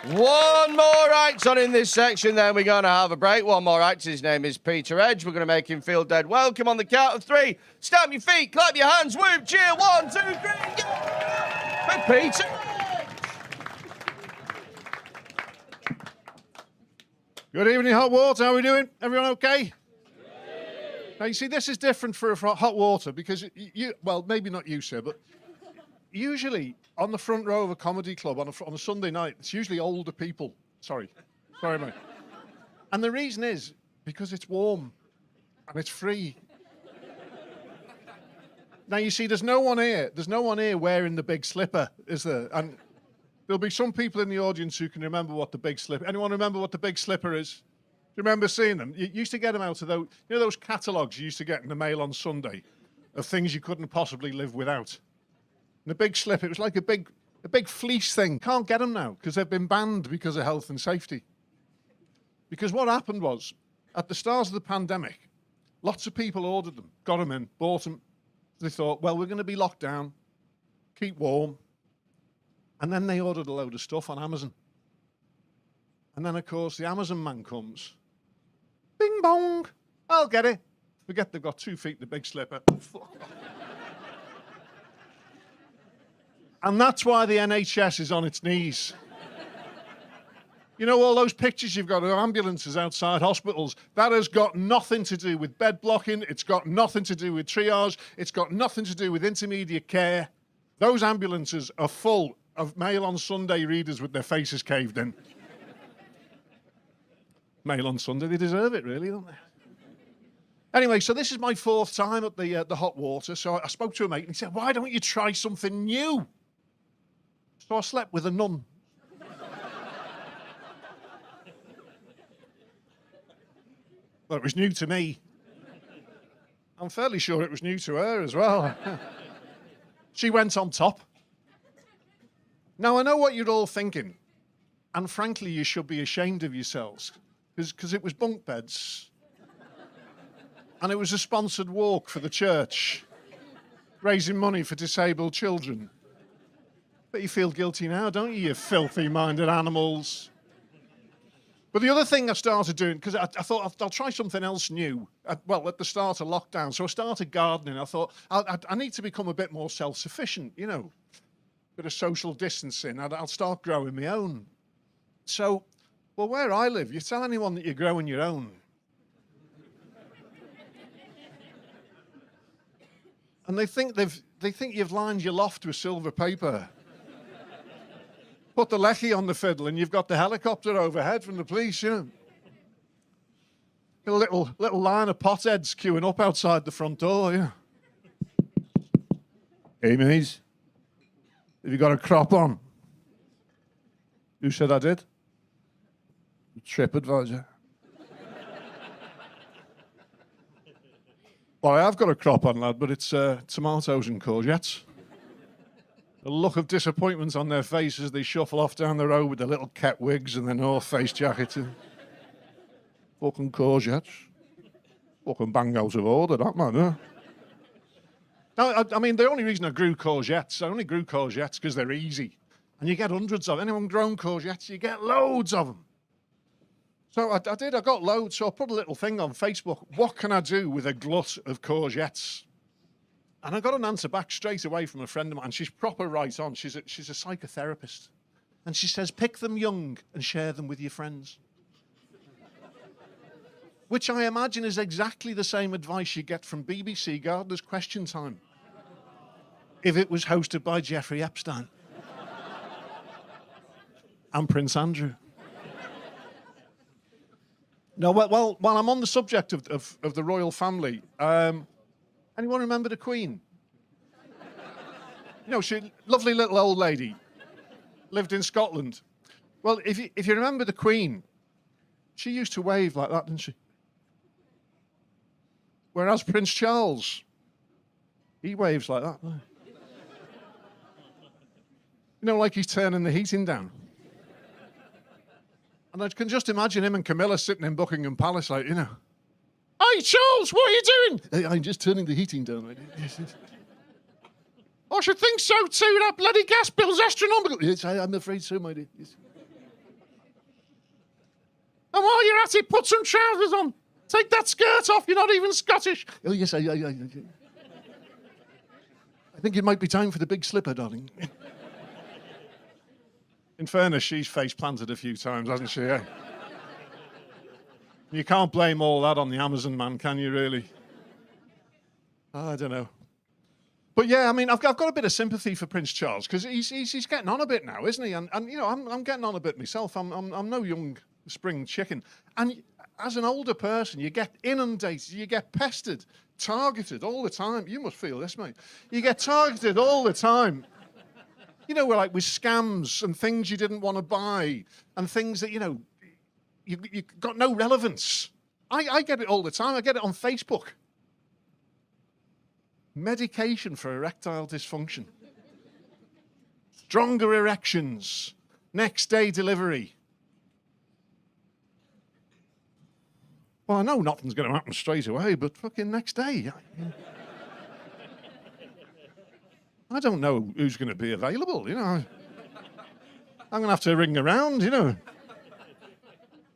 One more act on in this section, then we're going to have a break. One more act. His name is Peter Edge. We're going to make him feel dead welcome on the count of three. Stamp your feet, clap your hands, whoop, cheer. 1, 2, 3, go! For Peter Edge. Good evening, Hot Water. How are we doing? Everyone okay? Now, you see, this is different for Hot Water because well, maybe not you, sir, but usually on the front row of a comedy club on a Sunday night, it's usually older people. Sorry, mate. And the reason is because it's warm and it's free. Now, you see, there's no one here wearing the big slipper, is there? And there'll be some people in the audience who can remember what the big slipper... Anyone remember what the big slipper is? Do you remember seeing them? You used to get them out of those... You know those catalogues you used to get in the mail on Sunday of things you couldn't possibly live without? And the big slip, it was like a big fleece thing. Can't get them now because they've been banned because of health and safety. Because what happened was, at the start of the pandemic, lots of people ordered them, got them in, bought them. They thought, well, we're going to be locked down, keep warm. And then they ordered a load of stuff on Amazon. And then, of course, the Amazon man comes. Bing bong, I'll get it. Forget they've got 2 feet in the big slipper. And that's why the NHS is on its knees. You know, all those pictures you've got of ambulances outside hospitals, that has got nothing to do with bed blocking, it's got nothing to do with triage, it's got nothing to do with intermediate care. Those ambulances are full of Mail on Sunday readers with their faces caved in. Mail on Sunday, they deserve it, really, don't they? Anyway, so this is my 4th time at the Hot Water, so I spoke to a mate and he said, why don't you try something new? So I slept with a nun. Well, it was new to me. I'm fairly sure it was new to her as well. She went on top. Now, I know what you're all thinking, and frankly, you should be ashamed of yourselves, because it was bunk beds, and it was a sponsored walk for the church, raising money for disabled children. But you feel guilty now, don't you filthy-minded animals? But the other thing I started doing, because I thought I'll try something else new, at the start of lockdown. So I started gardening. I thought, I need to become a bit more self-sufficient, you know, bit of social distancing. I'll start growing my own. So, well, where I live, you tell anyone that you're growing your own. And they think you've lined your loft with silver paper. Put the lecky on the fiddle and you've got the helicopter overhead from the police, you know. A little line of potheads queuing up outside the front door, yeah. Hey, mate, have you got a crop on? Who said I did? TripAdvisor. Well, I have got a crop on, lad, but it's tomatoes and courgettes. The look of disappointment on their faces as they shuffle off down the road with their little cat wigs and their North Face jackets. Fucking courgettes. Fucking bang out of order, that man, huh? Now, I mean, the only reason I only grew courgettes because they're easy. And you get hundreds of them. Anyone grown courgettes, you get loads of them. So I got loads, so I put a little thing on Facebook. What can I do with a glut of courgettes? And I got an answer back straight away from a friend of mine. She's proper right on. She's a psychotherapist. And she says, pick them young and share them with your friends. Which I imagine is exactly the same advice you get from BBC Gardener's Question Time. If it was hosted by Jeffrey Epstein. And Prince Andrew. Now, well, while I'm on the subject of the royal family, anyone remember the Queen? You know, lovely little old lady, lived in Scotland. Well, if you remember the Queen, she used to wave like that, didn't she? Whereas Prince Charles, he waves like that. You know, like he's turning the heating down. And I can just imagine him and Camilla sitting in Buckingham Palace, like, you know, hey, Charles, what are you doing? Hey, I'm just turning the heating down. I should think so too. That bloody gas bill's astronomical. Yes, I'm afraid so, my dear. Yes. And while you're at it, put some trousers on. Take that skirt off. You're not even Scottish. Oh, yes, I think it might be time for the big slipper, darling. In fairness, she's face planted a few times, hasn't she? Eh? You can't blame all that on the Amazon man, can you, really? I don't know. But yeah, I mean, I've got a bit of sympathy for Prince Charles because he's getting on a bit now, isn't he? And you know, I'm getting on a bit myself. I'm no young spring chicken. And as an older person, you get inundated, you get pestered, targeted all the time. You must feel this, mate. You get targeted all the time. You know, like with scams and things you didn't want to buy and things that, you know, you got no relevance. I get it all the time. I get it on Facebook. Medication for erectile dysfunction. Stronger erections. Next day delivery. Well, I know nothing's going to happen straight away, but fucking next day. I don't know who's going to be available, you know. I'm going to have to ring around, you know.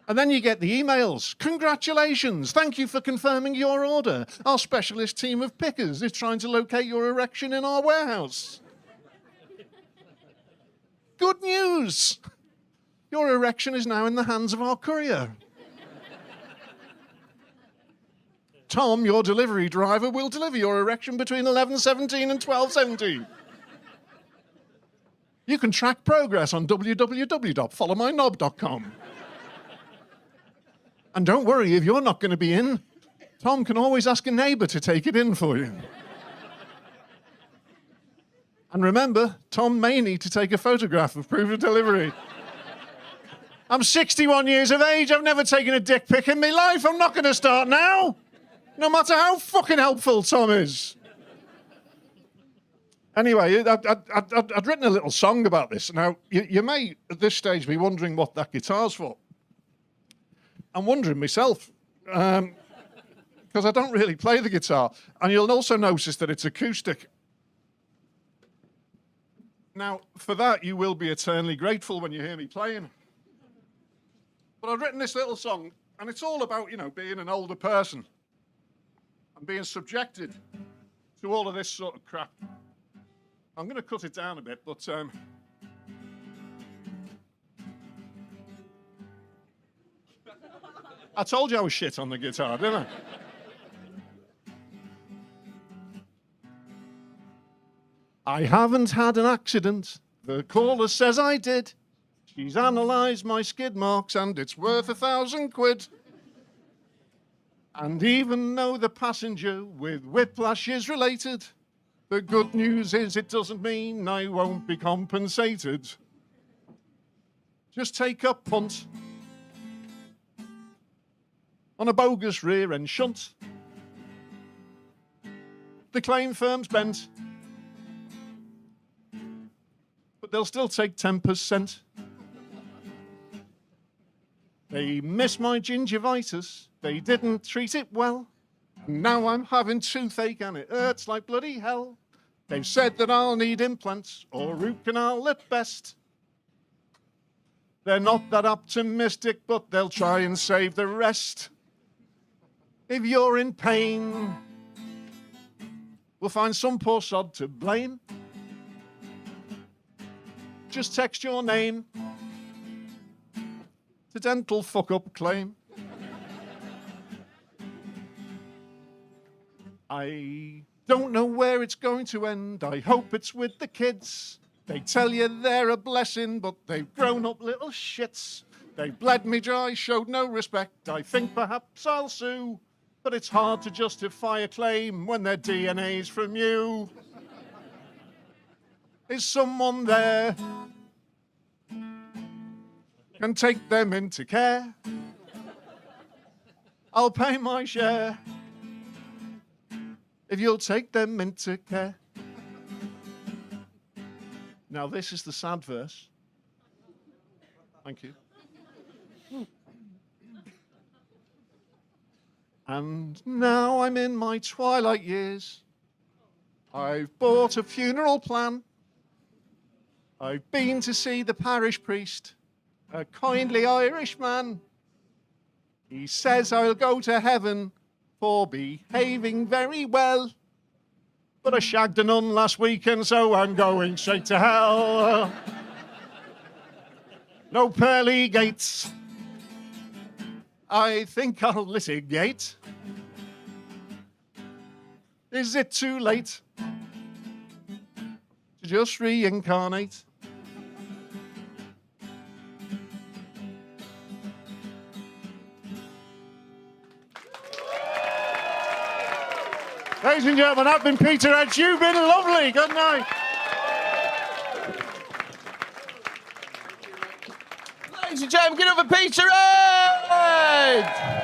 And then you get the emails. Congratulations. Thank you for confirming your order. Our specialist team of pickers is trying to locate your erection in our warehouse. Good news. Your erection is now in the hands of our courier. Tom, your delivery driver, will deliver your erection between 11:17 and 12:17. You can track progress on www.followmyknob.com. And don't worry, if you're not going to be in, Tom can always ask a neighbour to take it in for you. And remember, Tom may need to take a photograph of proof of delivery. I'm 61 years of age. I've never taken a dick pic in my life. I'm not going to start now. No matter how fucking helpful Tom is. Anyway, I'd written a little song about this. Now, you may, at this stage, be wondering what that guitar's for. I'm wondering myself, because I don't really play the guitar. And you'll also notice that it's acoustic. Now, for that, you will be eternally grateful when you hear me playing. But I've written this little song, and it's all about, you know, being an older person and being subjected to all of this sort of crap. I'm going to cut it down a bit, but I told you I was shit on the guitar, didn't I? I haven't had an accident. The caller says I did. She's analysed my skid marks and it's worth £1,000. And even though the passenger with whiplash is related, the good news is it doesn't mean I won't be compensated. Just take a punt on a bogus rear end shunt. The claim firm's bent, but they'll still take 10%. They miss my gingivitis, they didn't treat it well. Now I'm having toothache and it hurts like bloody hell. They've said that I'll need implants or root canal at best. They're not that optimistic, but they'll try and save the rest. If you're in pain, we'll find some poor sod to blame. Just text your name to dental fuck-up claim. I don't know where it's going to end. I hope it's with the kids. They tell you they're a blessing, but they've grown up little shits. They bled me dry, showed no respect. I think perhaps I'll sue, but it's hard to justify a claim when their DNA's from you. Is someone there? Can take them into care. I'll pay my share if you'll take them into care. Now this is the sad verse. Thank you. And now I'm in my twilight years. I've bought a funeral plan. I've been to see the parish priest, a kindly Irish man. He says I'll go to heaven for behaving very well. But I shagged a nun last weekend, so I'm going straight to hell. No pearly gates. I think I'll litigate. Is it too late to just reincarnate? Ladies and gentlemen, I've been Peter Edge. You've been lovely. Good night. Ladies and gentlemen, get over Peter Edge!